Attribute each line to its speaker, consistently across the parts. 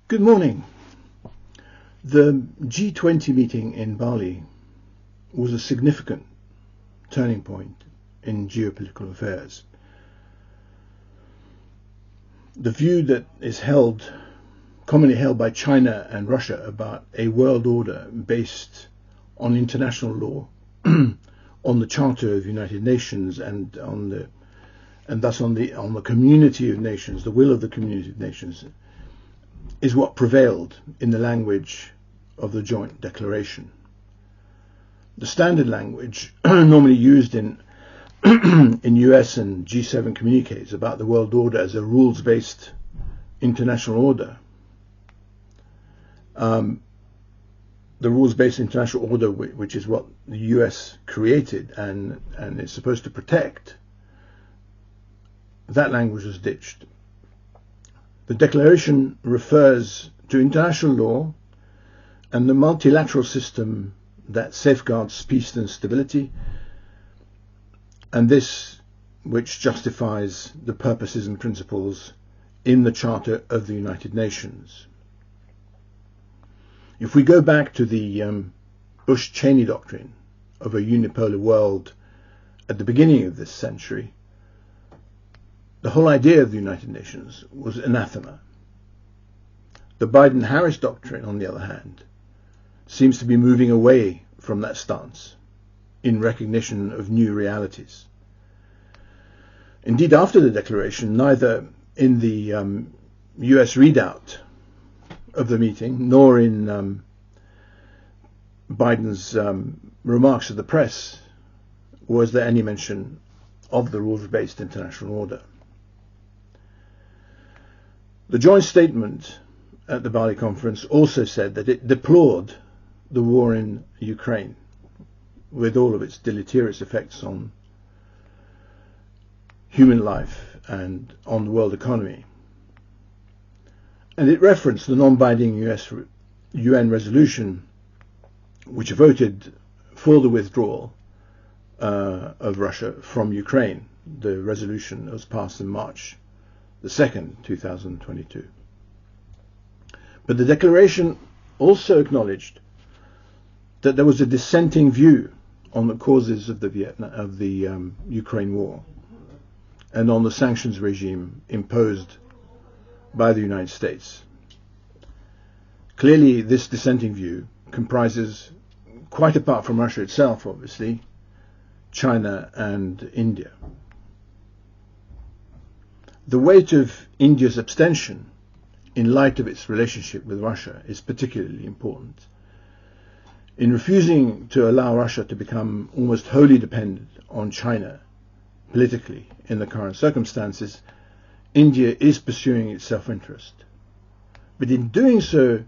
Speaker 1: Good morning. The G20 meeting in Bali was a significant turning point in geopolitical affairs. The view that is commonly held by China and Russia about a world order based on international law, on the Charter of the United Nations and thus on the community of nations, the will of the community of nations, is what prevailed in the language of the joint declaration. The standard language normally used in US and G7 communiques about the world order as a rules-based international order. The rules-based international order, which is what the US created and is supposed to protect, that language was ditched. The declaration refers to international law and the multilateral system that safeguards peace and stability, and this which justifies the purposes and principles in the Charter of the United Nations. If we go back to the Bush-Cheney doctrine of a unipolar world at the beginning of this century, the whole idea of the United Nations was anathema. The Biden-Harris doctrine, on the other hand, seems to be moving away from that stance in recognition of new realities. Indeed, after the declaration, neither in the US readout of the meeting nor in Biden's remarks to the press was there any mention of the rules-based international order. The joint statement at the Bali conference also said that it deplored the war in Ukraine with all of its deleterious effects on human life and on the world economy. And it referenced the non-binding UN resolution which voted for the withdrawal of Russia from Ukraine. The resolution was passed in March the 2nd, 2022. But the declaration also acknowledged that there was a dissenting view on the causes of the Ukraine war and on the sanctions regime imposed by the United States. Clearly, this dissenting view comprises, quite apart from Russia itself, obviously, China and India. The weight of India's abstention in light of its relationship with Russia is particularly important. In refusing to allow Russia to become almost wholly dependent on China politically in the current circumstances, India is pursuing its self-interest. But in doing so,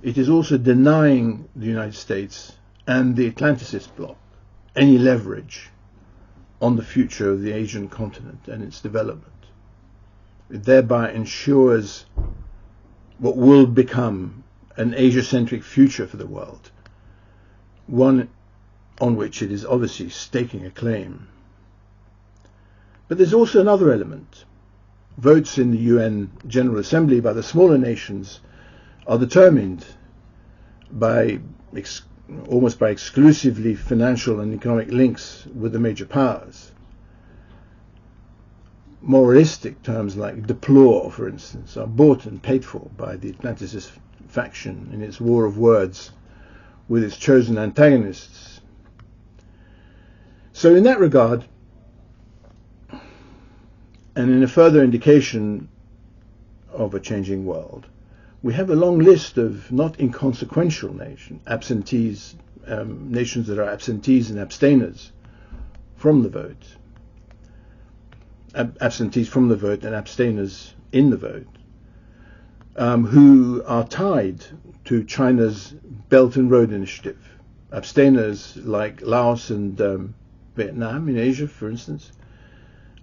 Speaker 1: it is also denying the United States and the Atlanticist bloc any leverage on the future of the Asian continent and its development. It thereby ensures what will become an Asia-centric future for the world, one on which it is obviously staking a claim. But there's also another element. Votes in the UN General Assembly by the smaller nations are determined by almost by exclusively financial and economic links with the major powers. Moralistic terms like deplore, for instance, are bought and paid for by the Atlanticist faction in its war of words with its chosen antagonists. So in that regard, and in a further indication of a changing world, we have a long list of not inconsequential nations that are absentees and abstainers from the vote. Absentees from the vote and abstainers in the vote, who are tied to China's Belt and Road Initiative. Abstainers like Laos and Vietnam in Asia, for instance,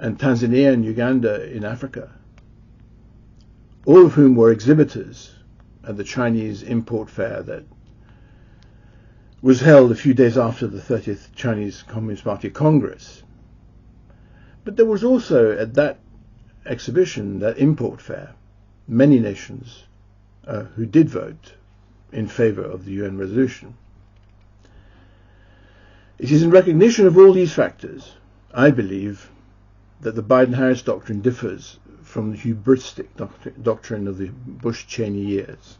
Speaker 1: and Tanzania and Uganda in Africa, all of whom were exhibitors at the Chinese import fair that was held a few days after the 30th Chinese Communist Party Congress. But there was also at that exhibition, that import fair, many nations who did vote in favor of the UN resolution. It is in recognition of all these factors, I believe, that the Biden-Harris doctrine differs from the hubristic doctrine of the Bush-Cheney years.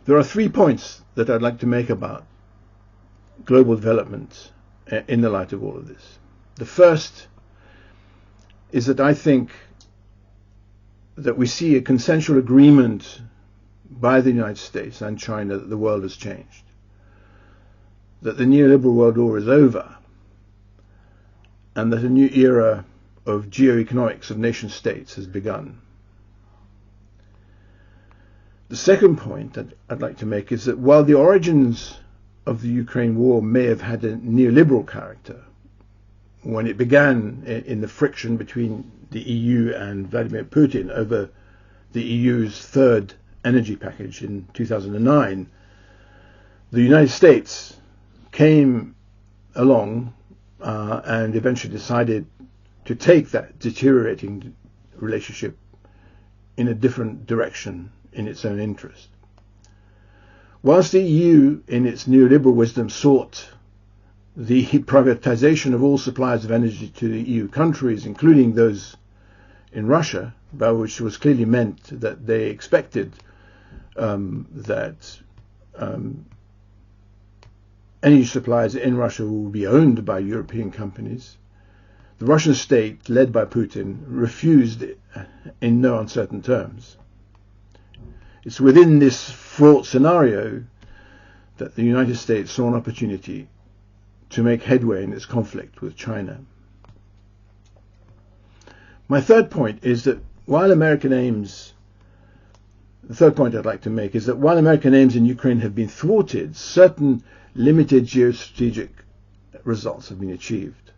Speaker 1: There are 3 points that I'd like to make about global development in the light of all of this. The first is that I think that we see a consensual agreement by the United States and China that the world has changed, that the neoliberal world order is over, and that a new era of geoeconomics of nation states has begun. The second point that I'd like to make is that while the origins of the Ukraine war may have had a neoliberal character, when it began in the friction between the EU and Vladimir Putin over the EU's third energy package in 2009, the United States came along and eventually decided to take that deteriorating relationship in a different direction in its own interest. Whilst the EU, in its neoliberal wisdom, sought the privatization of all supplies of energy to the EU countries, including those in Russia, by which was clearly meant that they expected that energy supplies in Russia will be owned by European companies, the Russian state, led by Putin, refused in no uncertain terms. It's within this fraught scenario that the United States saw an opportunity to make headway in its conflict with China. My third point is that while American aims, the third point I'd like to make is that while American aims in Ukraine have been thwarted, certain limited geostrategic results have been achieved.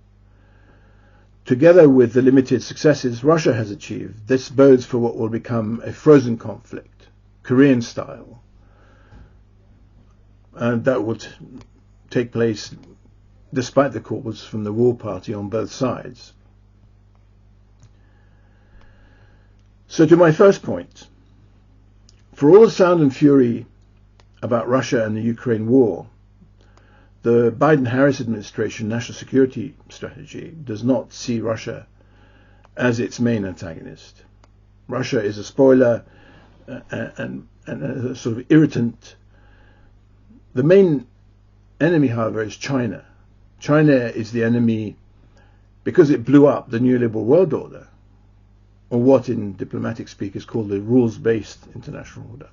Speaker 1: Together with the limited successes Russia has achieved, this bodes for what will become a frozen conflict, Korean style, and that will take place despite the calls from the war party on both sides. So to my first point, for all the sound and fury about Russia and the Ukraine war, the Biden-Harris administration national security strategy does not see Russia as its main antagonist. Russia is a spoiler and a sort of irritant. The main enemy, however, is China. China is the enemy because it blew up the neoliberal world order, or what in diplomatic speak is called the rules-based international order.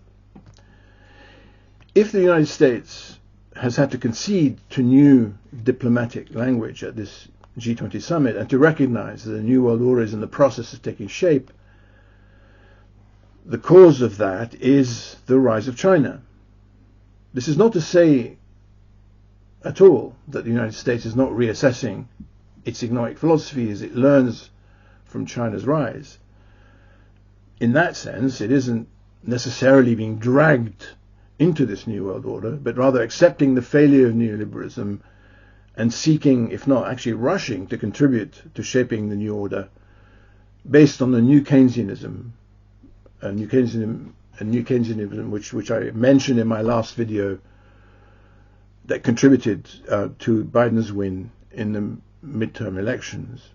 Speaker 1: If the United States has had to concede to new diplomatic language at this G20 Summit and to recognize that the new world order is in the process of taking shape, the cause of that is the rise of China. This is not to say at all that the United States is not reassessing its economic philosophy as it learns from China's rise. In that sense, it isn't necessarily being dragged into this new world order, but rather accepting the failure of neoliberalism and seeking, if not actually rushing, to contribute to shaping the new order based on the new Keynesianism, which I mentioned in my last video, that contributed to Biden's win in the midterm elections.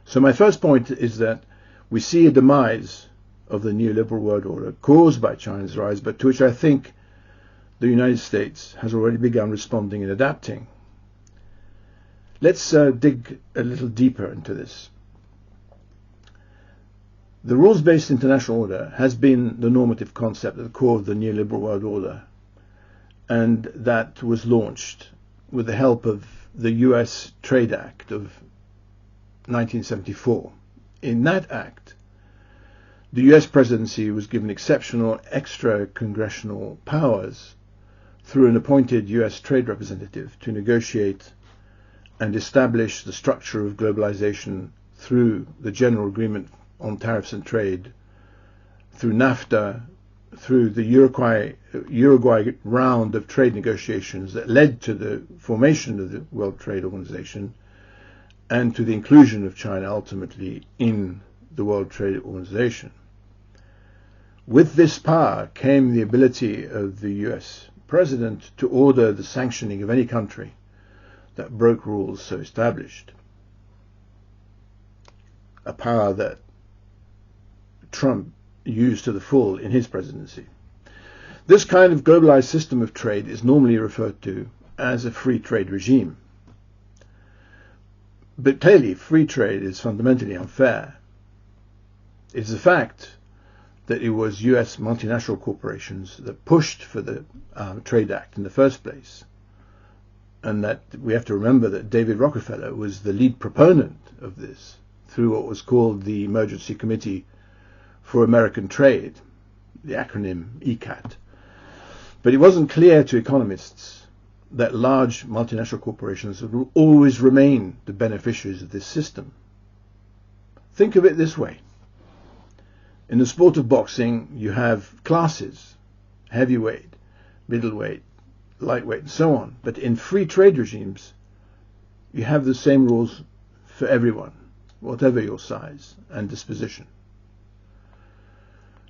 Speaker 1: So my first point is that we see a demise of the neoliberal world order caused by China's rise, but to which I think the United States has already begun responding and adapting. Let's dig a little deeper into this. The rules-based international order has been the normative concept at the core of the neoliberal world order, and that was launched with the help of the US Trade Act of 1974. In that act, the US presidency was given exceptional extra congressional powers through an appointed US trade representative to negotiate and establish the structure of globalization through the General Agreement on Tariffs and Trade, through NAFTA, through the Uruguay round of trade negotiations that led to the formation of the World Trade Organization and to the inclusion of China ultimately in the World Trade Organization. With this power came the ability of the US president to order the sanctioning of any country that broke rules so established. A power that Trump used to the full in his presidency. This kind of globalized system of trade is normally referred to as a free trade regime. But clearly, free trade is fundamentally unfair. It is a fact that it was US multinational corporations that pushed for the Trade Act in the first place. And that we have to remember that David Rockefeller was the lead proponent of this through what was called the Emergency Committee for American Trade, the acronym ECAT. But it wasn't clear to economists that large multinational corporations would always remain the beneficiaries of this system. Think of it this way. In the sport of boxing, you have classes, heavyweight, middleweight, lightweight, and so on. But in free trade regimes, you have the same rules for everyone, whatever your size and disposition.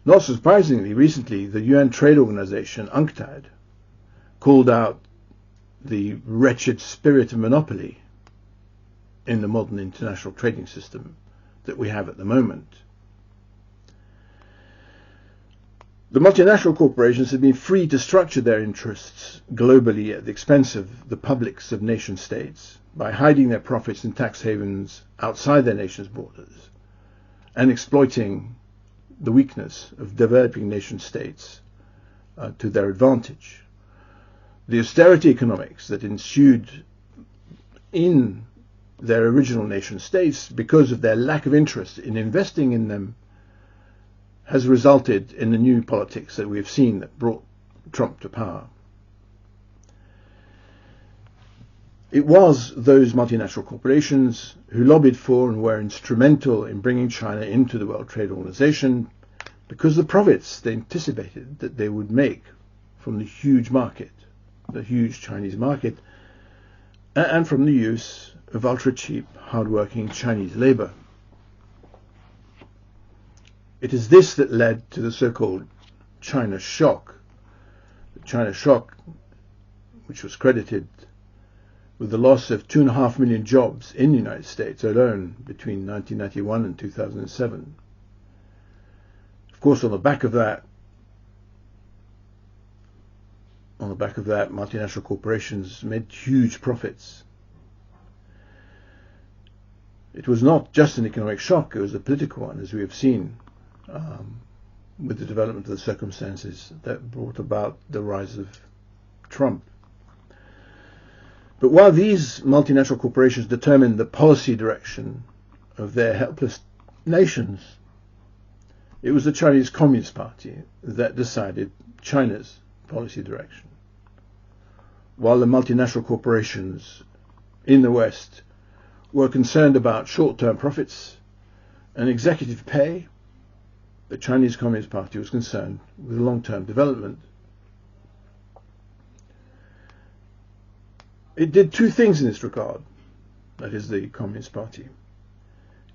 Speaker 1: Not surprisingly, recently, the UN Trade Organization, UNCTAD, called out the wretched spirit of monopoly in the modern international trading system that we have at the moment. The multinational corporations have been free to structure their interests globally at the expense of the publics of nation states by hiding their profits in tax havens outside their nation's borders and exploiting the weakness of developing nation states to their advantage. The austerity economics that ensued in their original nation states because of their lack of interest in investing in them has resulted in the new politics that we have seen that brought Trump to power. It was those multinational corporations who lobbied for and were instrumental in bringing China into the World Trade Organization because of the profits they anticipated that they would make from the huge market, the huge Chinese market, and from the use of ultra-cheap, hard-working Chinese labor. It is this that led to the so-called China shock. The China shock, which was credited with the loss of 2.5 million jobs in the United States alone between 1991 and 2007. Of course, on the back of that, multinational corporations made huge profits. It was not just an economic shock, it was a political one, as we have seen with the development of the circumstances that brought about the rise of Trump. But while these multinational corporations determined the policy direction of their helpless nations, it was the Chinese Communist Party that decided China's policy direction. While the multinational corporations in the West were concerned about short-term profits and executive pay, the Chinese Communist Party was concerned with long-term development. It did two things in this regard, that is the Communist Party.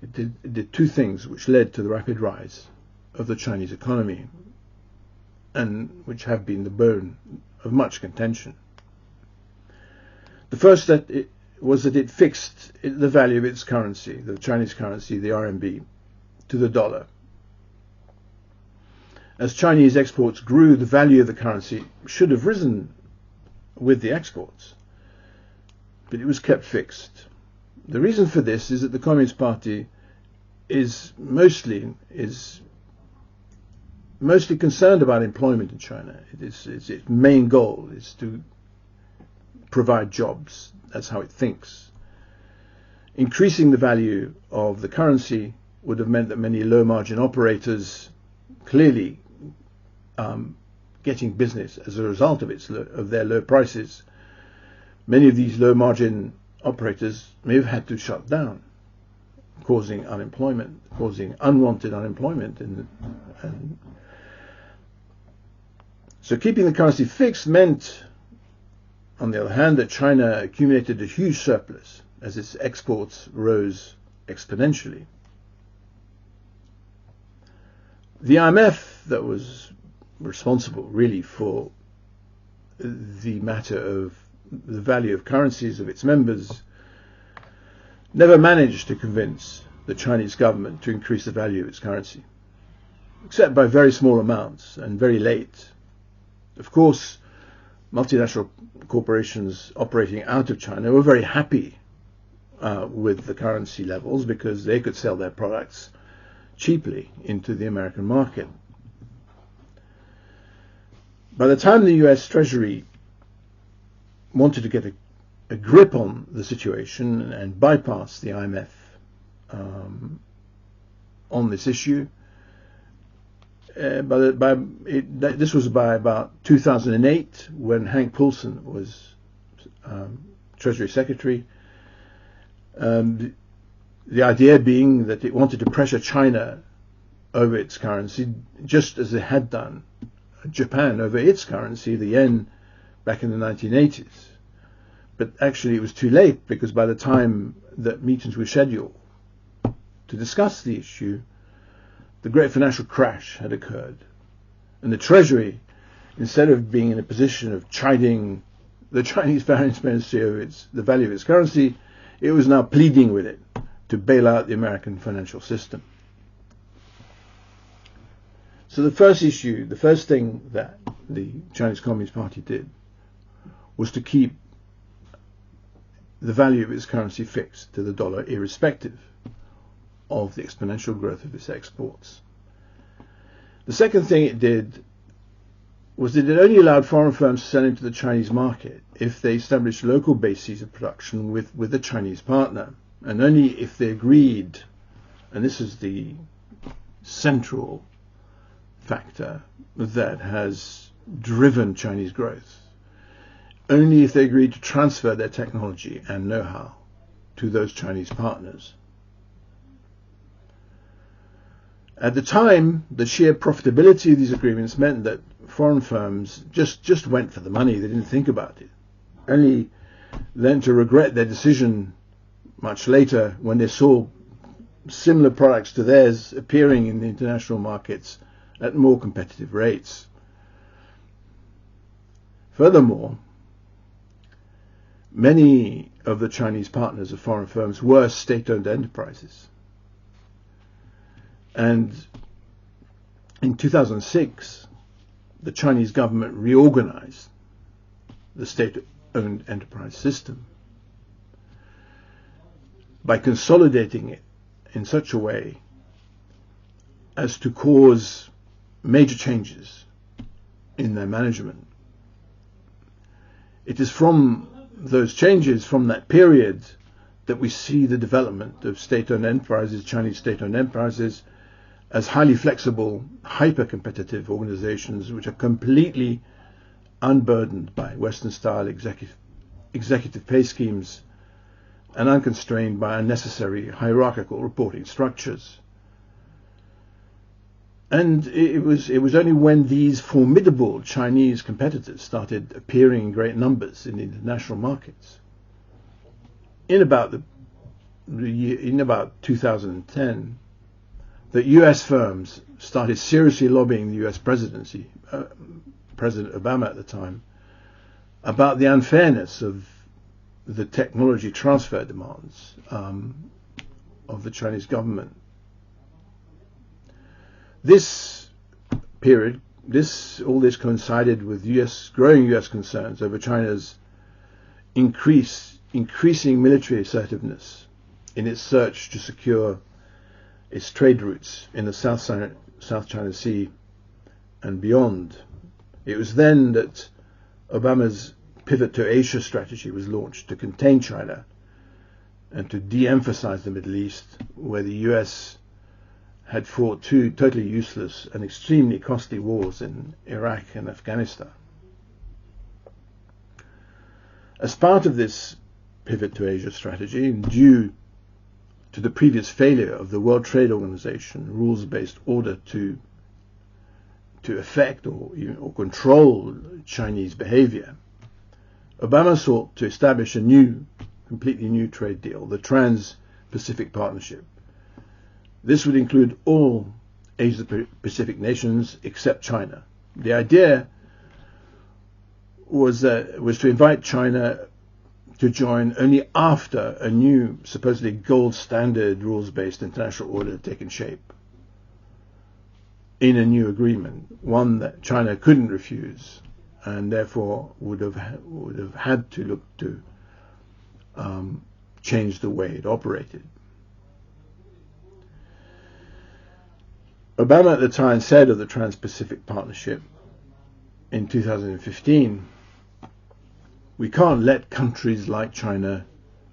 Speaker 1: It did two things which led to the rapid rise of the Chinese economy and which have been the bone of much contention. The first was that it fixed the value of its currency, the Chinese currency, the RMB, to the dollar. As Chinese exports grew, the value of the currency should have risen with the exports, but it was kept fixed. The reason for this is that the Communist Party is mostly concerned about employment in China. Its main goal is to provide jobs. That's how it thinks. Increasing the value of the currency would have meant that many low-margin operators, clearly getting business as a result of their low prices, many of these low-margin operators may have had to shut down, causing unwanted unemployment. So keeping the currency fixed meant, on the other hand, that China accumulated a huge surplus as its exports rose exponentially. The IMF, that was responsible really for the matter of the value of currencies of its members, never managed to convince the Chinese government to increase the value of its currency, except by very small amounts and very late. Of course, multinational corporations operating out of China were very happy with the currency levels because they could sell their products cheaply into the American market. By the time the US Treasury wanted to get a grip on the situation and bypass the IMF on this issue, this was by about 2008 when Hank Paulson was Treasury Secretary. The idea being that it wanted to pressure China over its currency, just as it had done Japan over its currency, the yen, back in the 1980s. But actually it was too late, because by the time that meetings were scheduled to discuss the issue, the great financial crash had occurred. And the Treasury, instead of being in a position of chiding the Chinese Finance Ministry over the value of its currency, it was now pleading with it to bail out the American financial system. So the first thing that the Chinese Communist Party did was to keep the value of its currency fixed to the dollar, irrespective of the exponential growth of its exports. The second thing it did was that it only allowed foreign firms to sell into the Chinese market if they established local bases of production with a Chinese partner, and only if they agreed, and this is the central factor that has driven Chinese growth, only if they agreed to transfer their technology and know-how to those Chinese partners. At the time, the sheer profitability of these agreements meant that foreign firms just went for the money. They didn't think about it. Only then to regret their decision much later when they saw similar products to theirs appearing in the international markets at more competitive rates. Furthermore, many of the Chinese partners of foreign firms were state-owned enterprises. And in 2006, the Chinese government reorganized the state-owned enterprise system by consolidating it in such a way as to cause major changes in their management. It is from those changes, from that period, that we see the development of state-owned enterprises, Chinese state-owned enterprises, as highly flexible, hyper-competitive organizations which are completely unburdened by Western-style executive pay schemes and unconstrained by unnecessary hierarchical reporting structures. And it was only when these formidable Chinese competitors started appearing in great numbers in the international markets, in about 2010, that US firms started seriously lobbying the US presidency, President Obama at the time, about the unfairness of the technology transfer demands of the Chinese government. This period, all this coincided with growing US concerns over China's increasing military assertiveness in its search to secure its trade routes in the South China Sea and beyond. It was then that Obama's pivot to Asia strategy was launched to contain China and to de-emphasize the Middle East, where the US had fought two totally useless and extremely costly wars in Iraq and Afghanistan. As part of this pivot to Asia strategy, and due to the previous failure of the World Trade Organization rules-based order to affect or control Chinese behavior, Obama sought to establish a completely new trade deal, the Trans-Pacific Partnership. This would include all Asia-Pacific nations except China. The idea was to invite China to join only after a new, supposedly gold standard rules-based international order had taken shape in a new agreement, one that China couldn't refuse and therefore would have had to look to change the way it operated. Obama at the time said of the Trans-Pacific Partnership in 2015, we can't let countries like China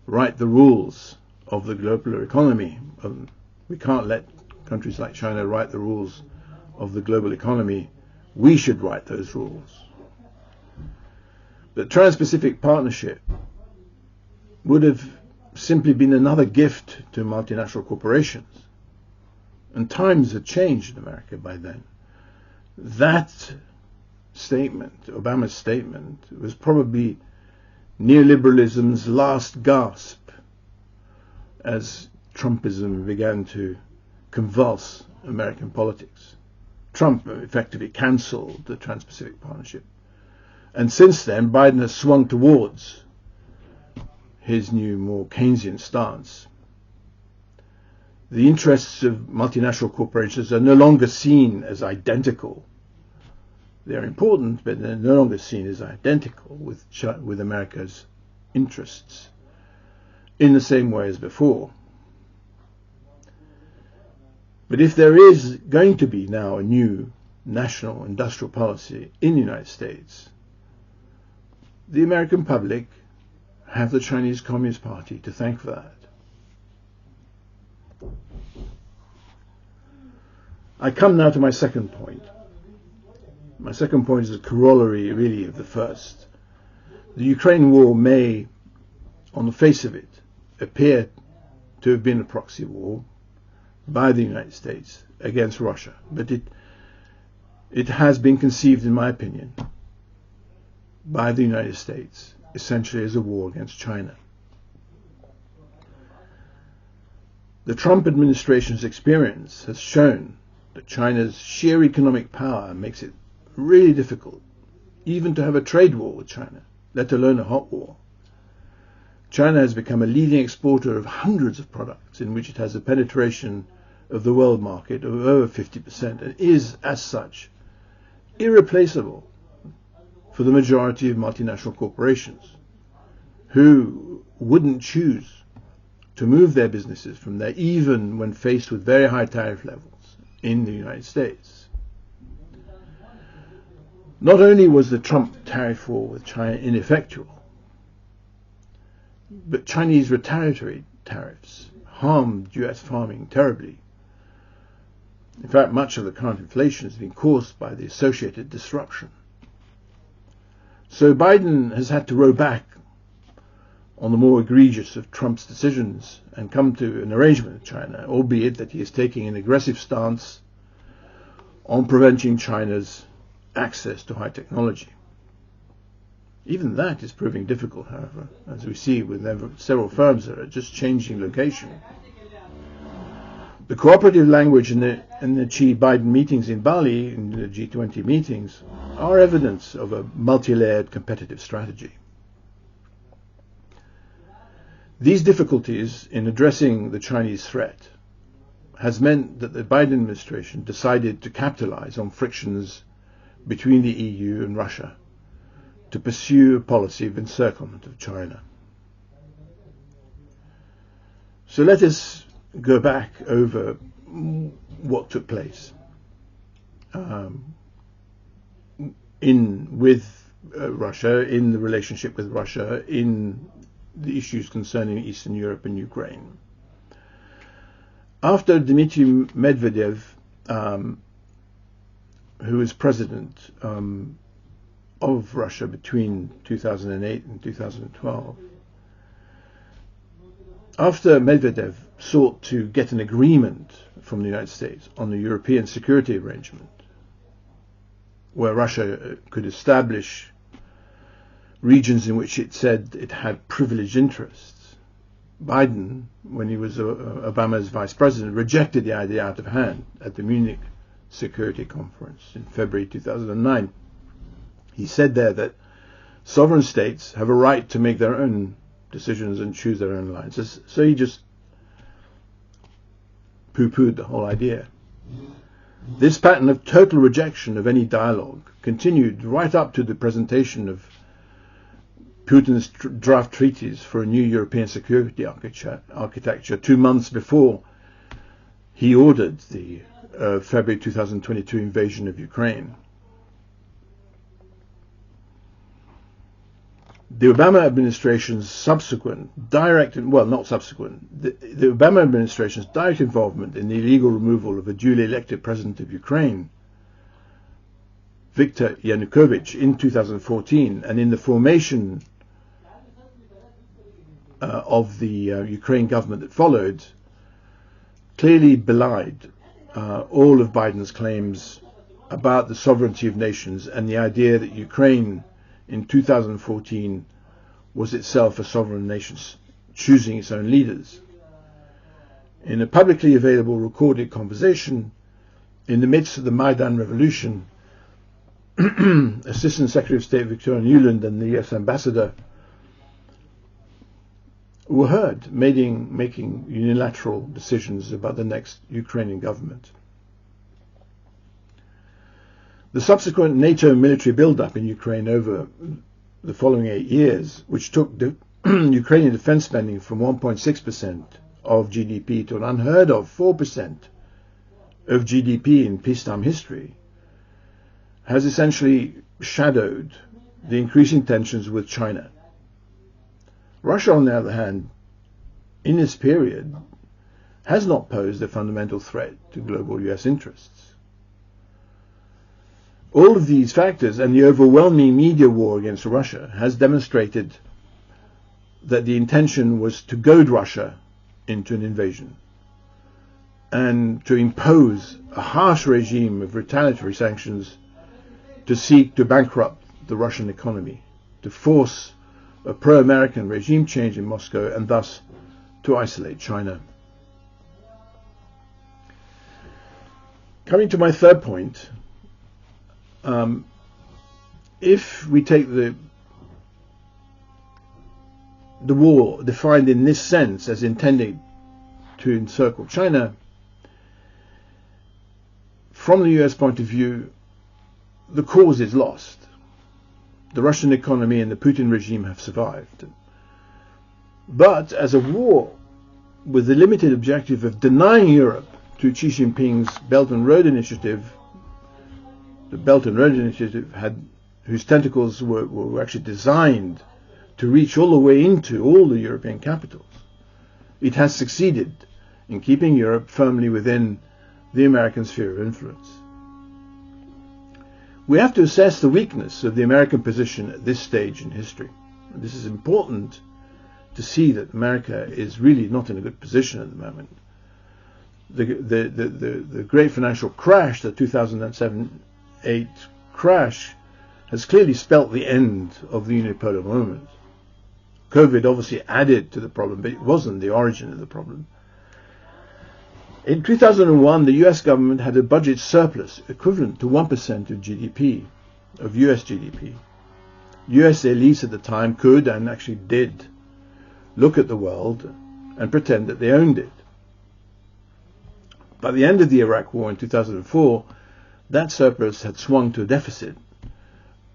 Speaker 1: write the rules of the global economy. We can't let countries like China write the rules of the global economy. We should write those rules. The Trans-Pacific Partnership would have simply been another gift to multinational corporations. And times had changed in America by then. That statement, Obama's statement, was probably neoliberalism's last gasp as Trumpism began to convulse American politics. Trump effectively cancelled the Trans-Pacific Partnership. And since then, Biden has swung towards his new, more Keynesian stance. The interests of multinational corporations are no longer seen as identical. They're important, but they're no longer seen as identical with America's interests in the same way as before. But if there is going to be now a new national industrial policy in the United States, the American public have the Chinese Communist Party to thank for that. I come now to my second point. My second point is a corollary, really, of the first. The Ukraine war may, on the face of it, appear to have been a proxy war by the United States against Russia, but it has been conceived, in my opinion, by the United States essentially as a war against China. The Trump administration's experience has shown that China's sheer economic power makes it really difficult even to have a trade war with China, let alone a hot war. China has become a leading exporter of hundreds of products in which it has a penetration of the world market of over 50% and is, as such, irreplaceable for the majority of multinational corporations who wouldn't choose to move their businesses from there even when faced with very high tariff levels in the United States. Not only was the Trump tariff war with China ineffectual, but Chinese retaliatory tariffs harmed US farming terribly. In fact, much of the current inflation has been caused by the associated disruption. So Biden has had to row back on the more egregious of Trump's decisions and come to an arrangement with China, albeit that he is taking an aggressive stance on preventing China's access to high technology. Even that is proving difficult, however, as we see with several firms that are just changing location. The cooperative language in the Xi-Biden meetings in Bali, in the G20 meetings, are evidence of a multi-layered competitive strategy. These difficulties in addressing the Chinese threat has meant that the Biden administration decided to capitalize on frictions between the EU and Russia to pursue a policy of encirclement of China. So let us go back over what took place with Russia, in the relationship with Russia, in the issues concerning Eastern Europe and Ukraine. After Dmitry Medvedev, who was president of Russia between 2008 and 2012, after Medvedev sought to get an agreement from the United States on the European security arrangement, where Russia could establish regions in which it said it had privileged interests, Biden, when he was Obama's vice president, rejected the idea out of hand at the Munich Security Conference in February 2009. He said there that sovereign states have a right to make their own decisions and choose their own alliances. So he just poo-pooed the whole idea. This pattern of total rejection of any dialogue continued right up to the presentation of Putin's draft treaties for a new European security architecture 2 months before he ordered the February 2022 invasion of Ukraine. The Obama administration's the Obama administration's direct involvement in the illegal removal of a duly elected president of Ukraine, Viktor Yanukovych, in 2014, and in the formation of the Ukraine government that followed, clearly belied all of Biden's claims about the sovereignty of nations and the idea that Ukraine in 2014 was itself a sovereign nation choosing its own leaders. In a publicly available recorded conversation in the midst of the Maidan revolution, Assistant Secretary of State Victoria Nuland and the US Ambassador were heard making unilateral decisions about the next Ukrainian government. The subsequent NATO military build-up in Ukraine over the following 8 years, which took the Ukrainian defense spending from 1.6% of GDP to an unheard of 4% of GDP in peacetime history, has essentially shadowed the increasing tensions with China. Russia, on the other hand, in this period, has not posed a fundamental threat to global US interests. All of these factors and the overwhelming media war against Russia has demonstrated that the intention was to goad Russia into an invasion and to impose a harsh regime of retaliatory sanctions to seek to bankrupt the Russian economy, to force a pro-American regime change in Moscow and thus to isolate China. Coming to my third point, if we take the war defined in this sense as intending to encircle China, from the US point of view, the cause is lost. The Russian economy and the Putin regime have survived. But as a war with the limited objective of denying Europe to Xi Jinping's Belt and Road Initiative, the Belt and Road Initiative whose tentacles were actually designed to reach all the way into all the European capitals, it has succeeded in keeping Europe firmly within the American sphere of influence. We have to assess the weakness of the American position at this stage in history. And this is important to see that America is really not in a good position at the moment. The great financial crash, the 2007-8 crash, has clearly spelt the end of the unipolar moment. COVID obviously added to the problem, but it wasn't the origin of the problem. In 2001, the US government had a budget surplus equivalent to 1% of GDP, of US GDP. US elites at the time could, and actually did, look at the world and pretend that they owned it. By the end of the Iraq War in 2004, that surplus had swung to a deficit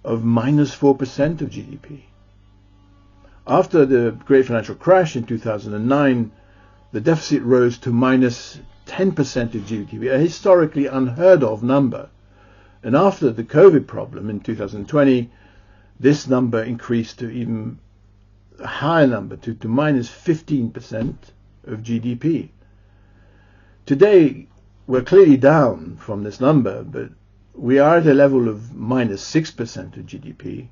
Speaker 1: of minus 4% of GDP. After the great financial crash in 2009, the deficit rose to minus 10% of GDP, a historically unheard of number. And after the COVID problem in 2020, this number increased to even a higher number, to minus 15% of GDP. Today, we're clearly down from this number, but we are at a level of minus 6% of GDP.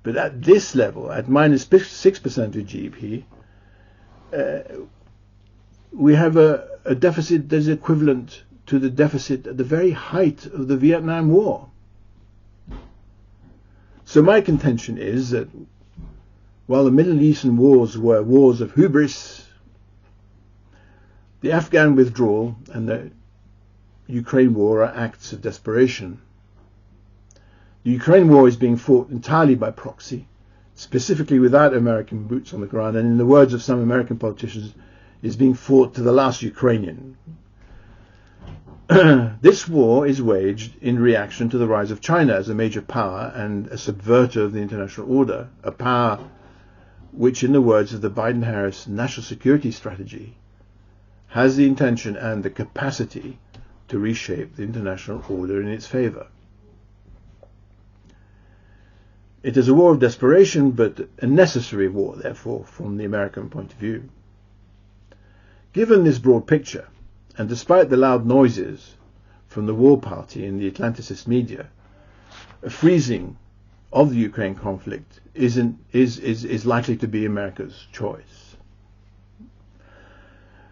Speaker 1: But at this level, at minus 6% of GDP, we have a deficit that is equivalent to the deficit at the very height of the Vietnam War. So my contention is that while the Middle Eastern wars were wars of hubris, the Afghan withdrawal and the Ukraine war are acts of desperation. The Ukraine war is being fought entirely by proxy, specifically without American boots on the ground, and in the words of some American politicians, is being fought to the last Ukrainian. This war is waged in reaction to the rise of China as a major power and a subverter of the international order, a power which, in the words of the Biden-Harris national security strategy, has the intention and the capacity to reshape the international order in its favor. It is a war of desperation, but a necessary war, therefore, from the American point of view. Given this broad picture, and despite the loud noises from the war party and the Atlanticist media, a freezing of the Ukraine conflict is likely to be America's choice.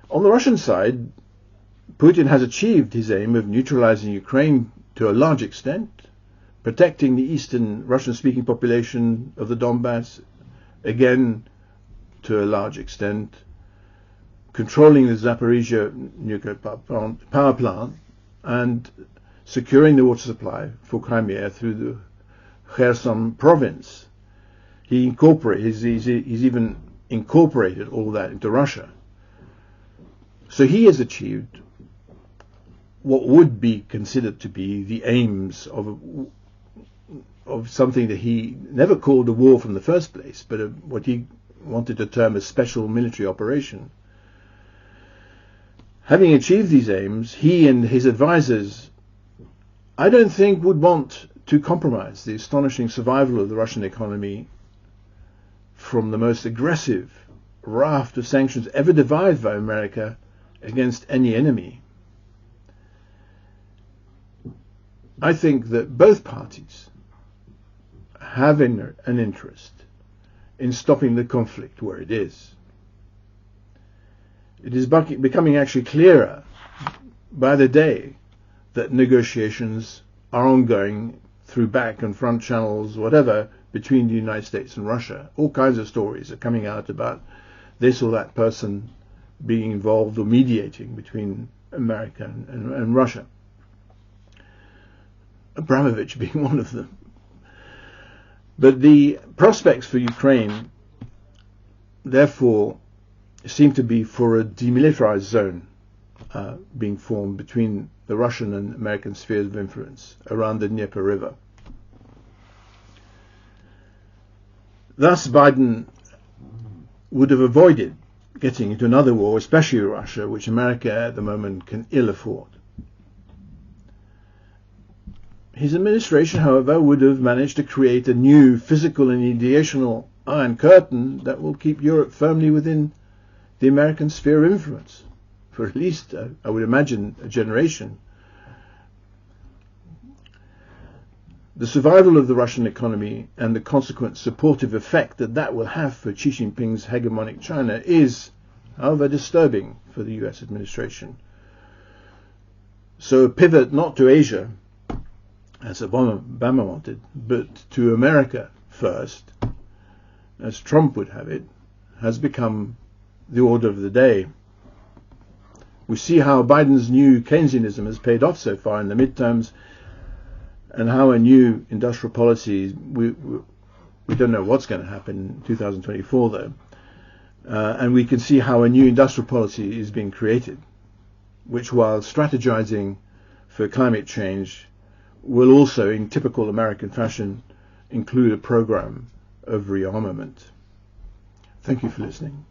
Speaker 1: On the Russian side, Putin has achieved his aim of neutralizing Ukraine to a large extent, protecting the eastern Russian-speaking population of the Donbass, again to a large extent, controlling the Zaporizhia nuclear power plant, and securing the water supply for Crimea through the Kherson province. He's even incorporated all that into Russia. So he has achieved what would be considered to be the aims of something that he never called a war from the first place, but what he wanted to term a special military operation. Having achieved these aims, he and his advisors, I don't think, would want to compromise the astonishing survival of the Russian economy from the most aggressive raft of sanctions ever devised by America against any enemy. I think that both parties have an interest in stopping the conflict where it is. It is becoming actually clearer by the day that negotiations are ongoing through back and front channels, whatever, between the United States and Russia. All kinds of stories are coming out about this or that person being involved or mediating between America and Russia. Abramovich being one of them. But the prospects for Ukraine, therefore, seem to be for a demilitarized zone being formed between the Russian and American spheres of influence around the Dnieper River. Thus, Biden would have avoided getting into another war, especially with Russia, which America at the moment can ill afford. His administration, however, would have managed to create a new physical and ideational Iron Curtain that will keep Europe firmly within the American sphere of influence for at least, I would imagine, a generation. The survival of the Russian economy and the consequent supportive effect that will have for Xi Jinping's hegemonic China is, however, disturbing for the US administration. So a pivot not to Asia, as Obama wanted, but to America first, as Trump would have it, has become the order of the day. We see how Biden's new Keynesianism has paid off so far in the midterms, and how a new industrial policy, we don't know what's going to happen in 2024 though, and we can see how a new industrial policy is being created, which, while strategizing for climate change, will also, in typical American fashion, include a program of rearmament. Thank you for listening.